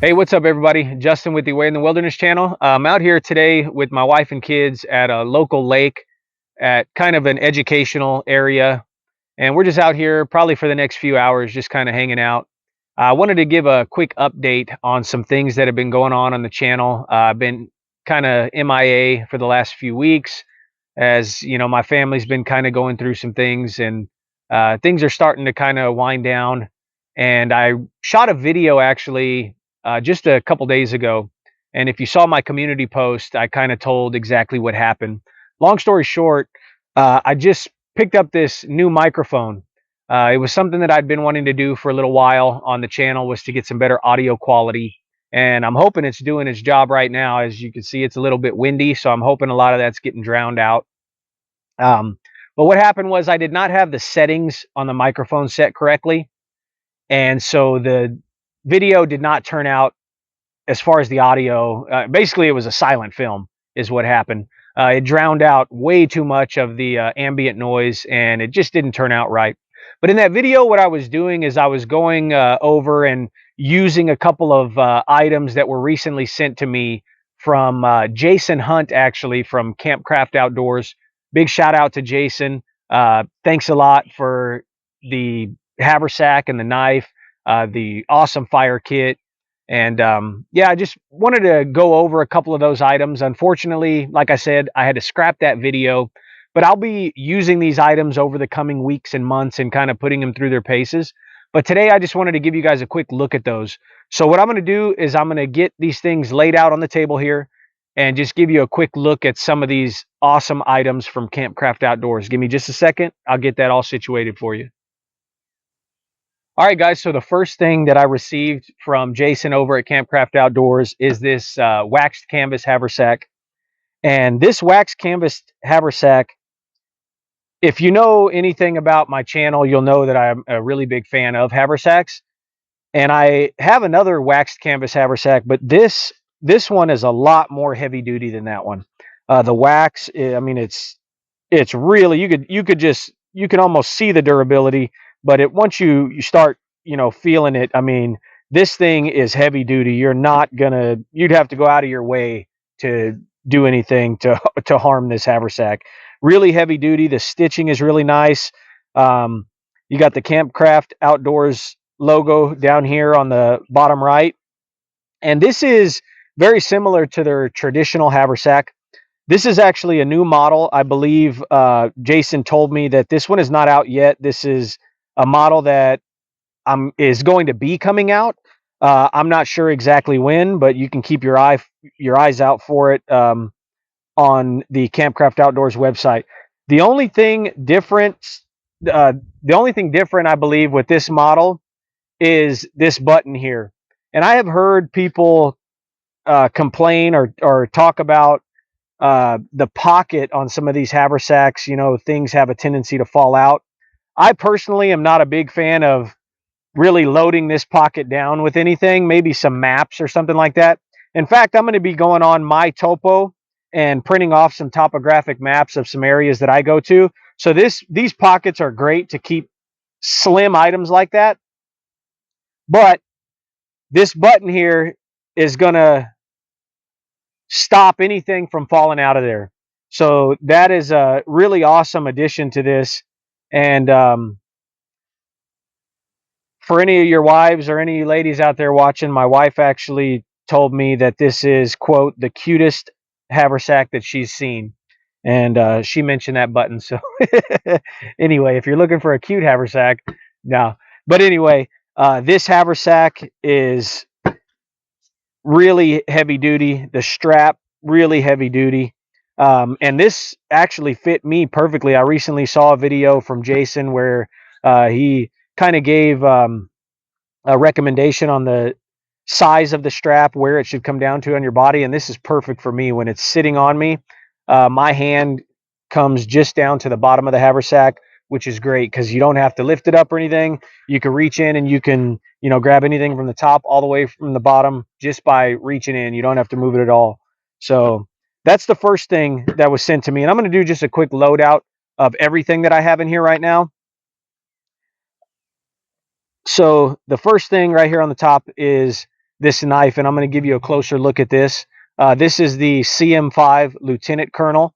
Hey, what's up, everybody? Justin with the Way in the Wilderness channel. I'm out here today with my wife and kids at a local lake at kind of an educational area. And we're just out here probably for the next few hours, just kind of hanging out. I wanted to give a quick update on some things that have been going on the channel. I've been kind of MIA for the last few weeks, as you know, my family's been kind of going through some things, and things are starting to kind of wind down. And I shot a video actually just a couple days ago, and if you saw my community post, I kind of told exactly what happened. Long story short, I just picked up this new microphone. It was something that I'd been wanting to do for a little while on the channel, was to get some better audio quality, and I'm hoping it's doing its job right now. As you can see, it's a little bit windy, so I'm hoping a lot of that's getting drowned out. um, but what happened was I did not have the settings on the microphone set correctly, and so the video did not turn out, as far as the audio. Basically, it was a silent film, is what happened. It drowned out way too much of the ambient noise, and it just didn't turn out right. But in that video, what I was doing is I was going over and using a couple of items that were recently sent to me from Jason Hunt, actually, from Campcraft Outdoors. Big shout out to Jason. Thanks a lot for the haversack and the knife, the awesome fire kit. And yeah, I just wanted to go over a couple of those items. Unfortunately, like I said, I had to scrap that video, but I'll be using these items over the coming weeks and months and kind of putting them through their paces. But today I just wanted to give you guys a quick look at those. So what I'm going to do is I'm going to get these things laid out on the table here and just give you a quick look at some of these awesome items from Campcraft Outdoors. Give me just a second. I'll get that all situated for you. All right, guys. So the first thing that I received from Jason over at Campcraft Outdoors is this waxed canvas haversack. And this waxed canvas haversack, if you know anything about my channel, you'll know that I'm a really big fan of haversacks. And I have another waxed canvas haversack, but this one is a lot more heavy duty than that one. The wax, I mean, it's really, you can almost see the durability, but once you start, feeling it, I mean, this thing is heavy duty. You'd have to go out of your way to do anything to to harm this haversack. Really heavy duty. The stitching is really nice. You got the Campcraft Outdoors logo down here on the bottom right, and this is very similar to their traditional haversack. This is actually a new model. I believe Jason told me that this one is not out yet. This is a model that is going to be coming out. I'm not sure exactly when, but you can keep your eyes out for it on the Campcraft Outdoors website. The only thing different, I believe, with this model is this button here. And I have heard people complain or talk about the pocket on some of these haversacks. Things have a tendency to fall out. I personally am not a big fan of really loading this pocket down with anything, maybe some maps or something like that. In fact, I'm going to be going on My Topo and printing off some topographic maps of some areas that I go to. So these pockets are great to keep slim items like that. But this button here is going to stop anything from falling out of there. So that is a really awesome addition to this. And for any of your wives or any ladies out there watching, my wife actually told me that this is, quote, the cutest haversack that she's seen. And she mentioned that button. So anyway, if you're looking for a cute haversack, no. But anyway, this haversack is really heavy duty. The strap, really heavy duty. And this actually fit me perfectly. I recently saw a video from Jason where he kind of gave a recommendation on the size of the strap, where it should come down to on your body. And this is perfect for me. When it's sitting on me, my hand comes just down to the bottom of the haversack, which is great because you don't have to lift it up or anything. You can reach in and you can, grab anything from the top all the way from the bottom just by reaching in. You don't have to move it at all. So that's the first thing that was sent to me. And I'm going to do just a quick loadout of everything that I have in here right now. So the first thing right here on the top is this knife, and I'm going to give you a closer look at this. This is the CM5 Lieutenant Colonel.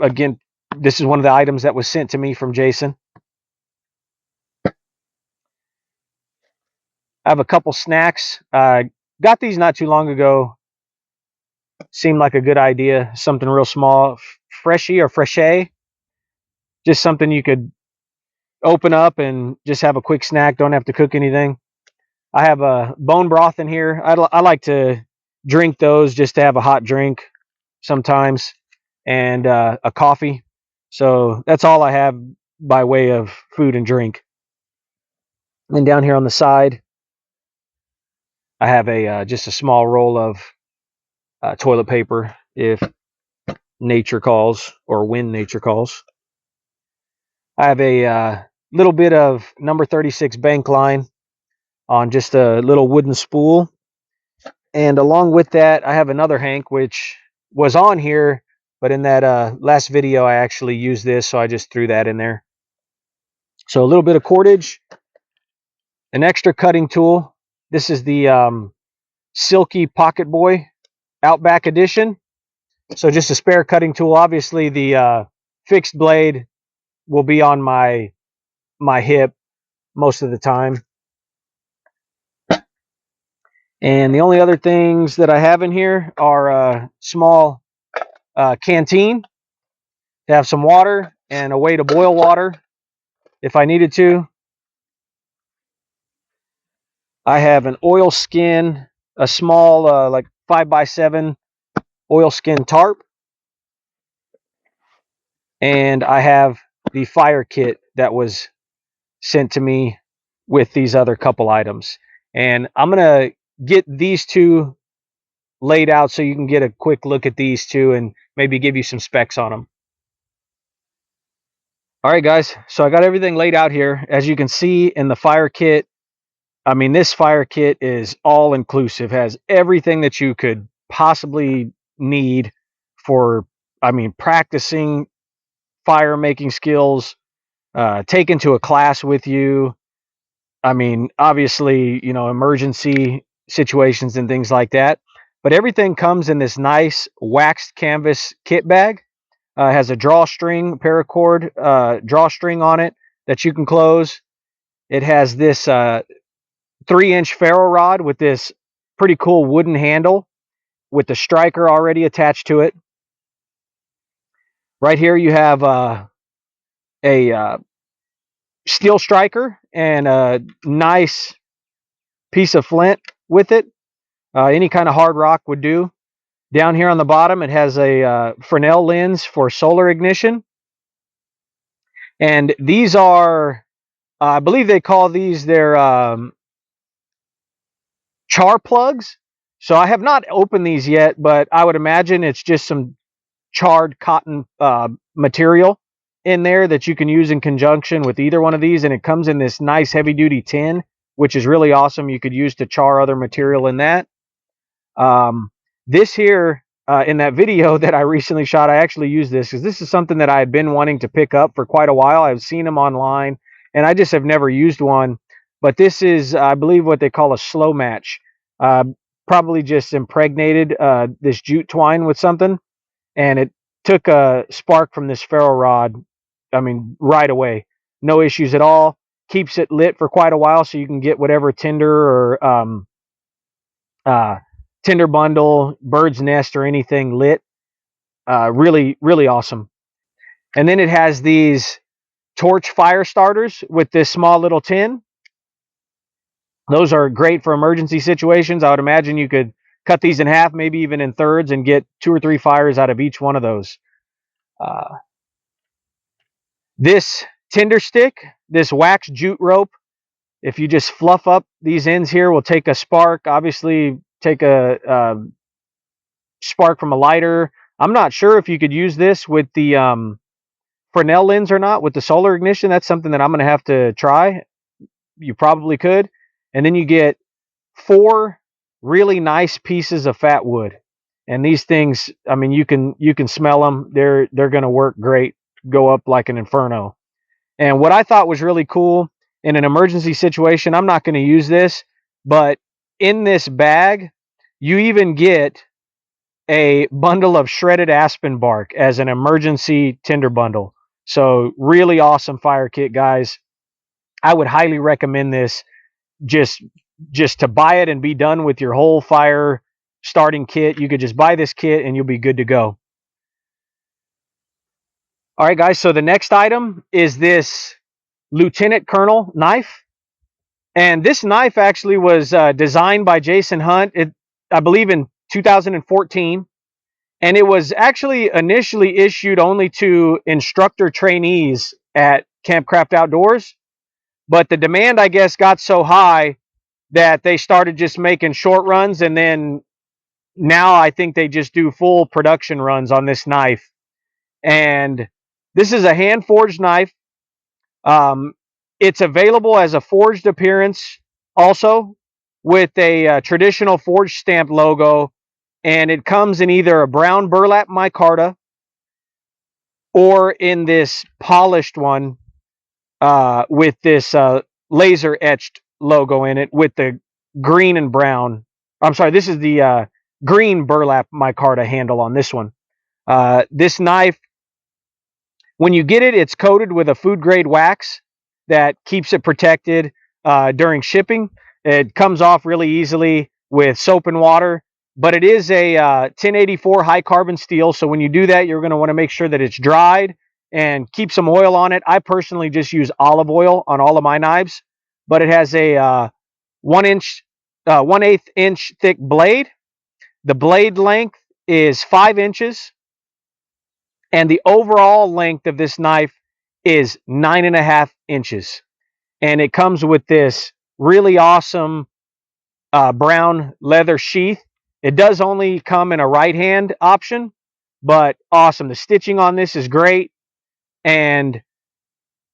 Again, this is one of the items that was sent to me from Jason. I have a couple snacks. Got these not too long ago. Seemed like a good idea. Something real small, freshy or freshe. Just something you could open up and just have a quick snack. Don't have to cook anything. I have a bone broth in here. I like to drink those just to have a hot drink sometimes, and a coffee. So that's all I have by way of food and drink. And down here on the side, I have a just a small roll of toilet paper if nature calls or when nature calls. I have a little bit of number 36 bank line on just a little wooden spool. And along with that, I have another hank, which was on here, but in that last video, I actually used this, so I just threw that in there. So a little bit of cordage, an extra cutting tool. This is the Silky Pocket Boy Outback Edition. So just a spare cutting tool. Obviously, the fixed blade will be on my hip most of the time. And the only other things that I have in here are a small canteen to have some water and a way to boil water if I needed to. I have an oil skin, a small like 5x7 oil skin tarp. And I have the fire kit that was sent to me with these other couple items. And I'm going to get these two laid out so you can get a quick look at these two and maybe give you some specs on them. All right, guys, so I got everything laid out here. As you can see in the fire kit, I mean, this fire kit is all inclusive, has everything that you could possibly need for, I mean, practicing fire making skills, taken to a class with you. I mean, obviously, you know, emergency situations and things like that. But everything comes in this nice waxed canvas kit bag. Has a drawstring, paracord drawstring on it that you can close. It has this 3-inch ferro rod with this pretty cool wooden handle with the striker already attached to it. Right here you have a steel striker and a nice piece of flint with it. Any kind of hard rock would do. Down here on the bottom, it has a Fresnel lens for solar ignition. And these are, I believe they call these their char plugs. So I have not opened these yet, but I would imagine it's just some charred cotton material in there that you can use in conjunction with either one of these. And it comes in this nice heavy duty tin, which is really awesome. You could use to char other material in that. This here, in that video that I recently shot, I actually used this because this is something that I had been wanting to pick up for quite a while. I've seen them online and I just have never used one. But this is, I believe, what they call a slow match. Probably just impregnated this jute twine with something, and it took a spark from this ferro rod. I mean, right away. No issues at all. Keeps it lit for quite a while, so you can get whatever tinder or tinder bundle, bird's nest, or anything lit. Really, really awesome. And then it has these torch fire starters with this small little tin. Those are great for emergency situations. I would imagine you could cut these in half, maybe even in thirds, and get 2 or 3 fires out of each one of those. This tinder stick, this wax jute rope, if you just fluff up these ends here, will take a spark. Obviously, take a spark from a lighter. I'm not sure if you could use this with the Fresnel lens or not, with the solar ignition. That's something that I'm going to have to try. You probably could. And then you get 4 really nice pieces of fat wood. And these things, I mean, you can smell them. They're going to work great, go up like an inferno. And what I thought was really cool in an emergency situation, I'm not going to use this, but in this bag, you even get a bundle of shredded aspen bark as an emergency tinder bundle. So really awesome fire kit, guys. I would highly recommend this. Just just to buy it and be done with your whole fire starting kit. You could just buy this kit and you'll be good to go. All right, guys. So the next item is this Lieutenant Colonel knife. And this knife actually was designed by Jason Hunt, I believe in 2014. And it was actually initially issued only to instructor trainees at Campcraft Outdoors. But the demand, I guess, got so high that they started just making short runs. And then now I think they just do full production runs on this knife. And this is a hand forged knife. Um, it's available as a forged appearance also with a traditional forged stamp logo. And it comes in either a brown burlap micarta or in this polished one with this laser etched logo in it with the green and brown. I'm sorry, this is the green burlap micarta handle on this one. This knife, when you get it, it's coated with a food grade wax that keeps it protected during shipping. It comes off really easily with soap and water, but it is a 1084 high carbon steel. So when you do that, you're going to want to make sure that it's dried and keep some oil on it. I personally just use olive oil on all of my knives, but it has a 1/8 inch thick blade. The blade length is 5 inches, and the overall length of this knife is 9.5 inches. And it comes with this really awesome brown leather sheath. It does only come in a right hand option, but awesome. The stitching on this is great. And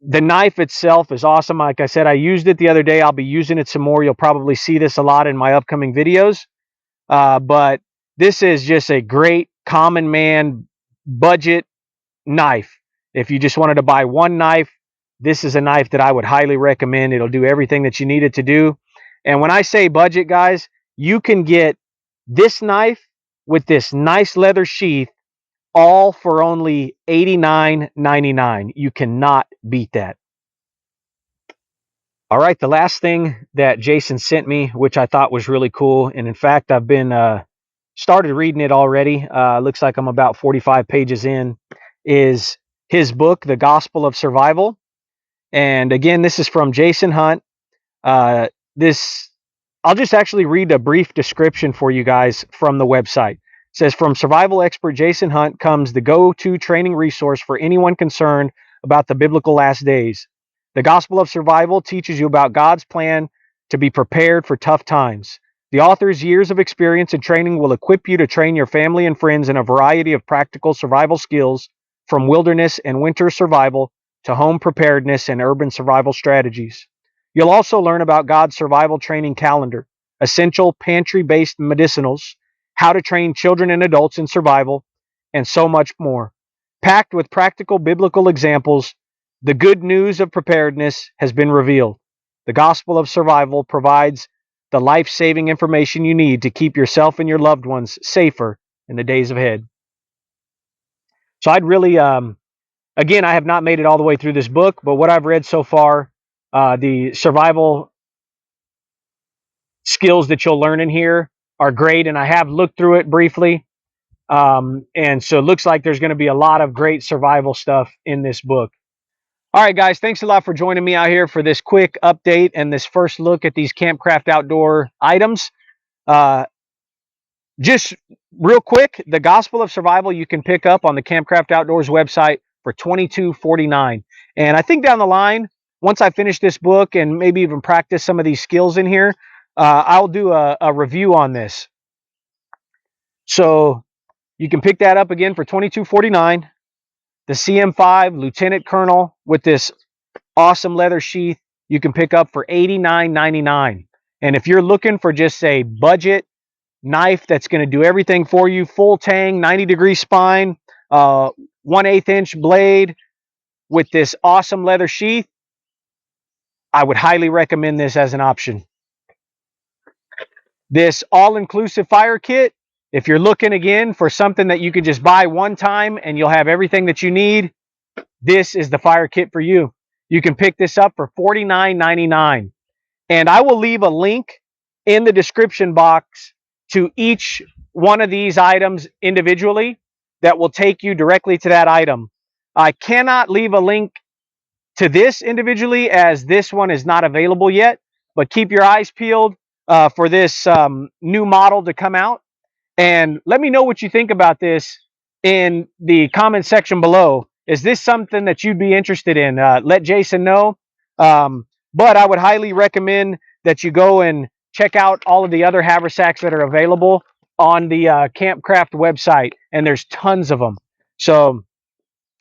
the knife itself is awesome. Like I said, I used it the other day. I'll be using it some more. You'll probably see this a lot in my upcoming videos. But this is just a great common man budget knife. If you just wanted to buy one knife, this is a knife that I would highly recommend. It'll do everything that you need it to do. And when I say budget, guys, you can get this knife with this nice leather sheath all for only $89.99. You cannot beat that. All right, the last thing that Jason sent me, which I thought was really cool, and in fact, I've been started reading it already. Looks like I'm about 45 pages in. Is his book, The Gospel of Survival. And again, this is from Jason Hunt. This I'll just actually read a brief description for you guys from the website. It says, from survival expert Jason Hunt comes the go-to training resource for anyone concerned about the biblical last days. The Gospel of Survival teaches you about God's plan to be prepared for tough times. The author's years of experience and training will equip you to train your family and friends in a variety of practical survival skills, from wilderness and winter survival to home preparedness and urban survival strategies. You'll also learn about God's survival training calendar, essential pantry-based medicinals, how to train children and adults in survival, and so much more. Packed with practical biblical examples, the good news of preparedness has been revealed. The Gospel of Survival provides the life-saving information you need to keep yourself and your loved ones safer in the days ahead. So I'd really, again, I have not made it all the way through this book, but what I've read so far, the survival skills that you'll learn in here are great, and I have looked through it briefly. And so it looks like there's going to be a lot of great survival stuff in this book. All right, guys, thanks a lot for joining me out here for this quick update and this first look at these Campcraft Outdoor items. Just real quick, the Gospel of Survival you can pick up on the Campcraft Outdoors website for $22.49. And I think down the line, once I finish this book and maybe even practice some of these skills in here, I'll do a review on this. So you can pick that up again for $22.49. The CM5 Lieutenant Colonel with this awesome leather sheath you can pick up for $89.99. And if you're looking for just a budget knife that's going to do everything for you, full tang, 90-degree spine, 1/8 inch blade with this awesome leather sheath, I would highly recommend this as an option. This all-inclusive fire kit, if you're looking again for something that you could just buy one time and you'll have everything that you need, this is the fire kit for you. You can pick this up for $49.99. And I will leave a link in the description box to each one of these items individually that will take you directly to that item. I cannot leave a link to this individually as this one is not available yet, but keep your eyes peeled for this new model to come out. And let me know what you think about this in the comment section below. Is this something that you'd be interested in? Let Jason know. But I would highly recommend that you go and check out all of the other haversacks that are available on the Campcraft website, and there's tons of them. So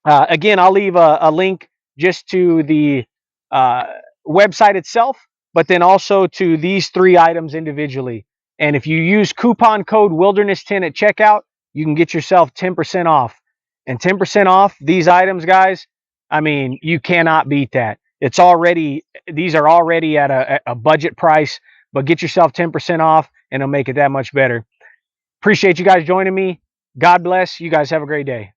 again, I'll leave a link just to the uh, website itself, but then also to these three items individually. And if you use coupon code Wilderness10 at checkout, you can get yourself 10% off. And 10% off these items, guys, I mean, you cannot beat that. It's already, these are already at a budget price, but get yourself 10% off and it'll make it that much better. Appreciate you guys joining me. God bless. You guys have a great day.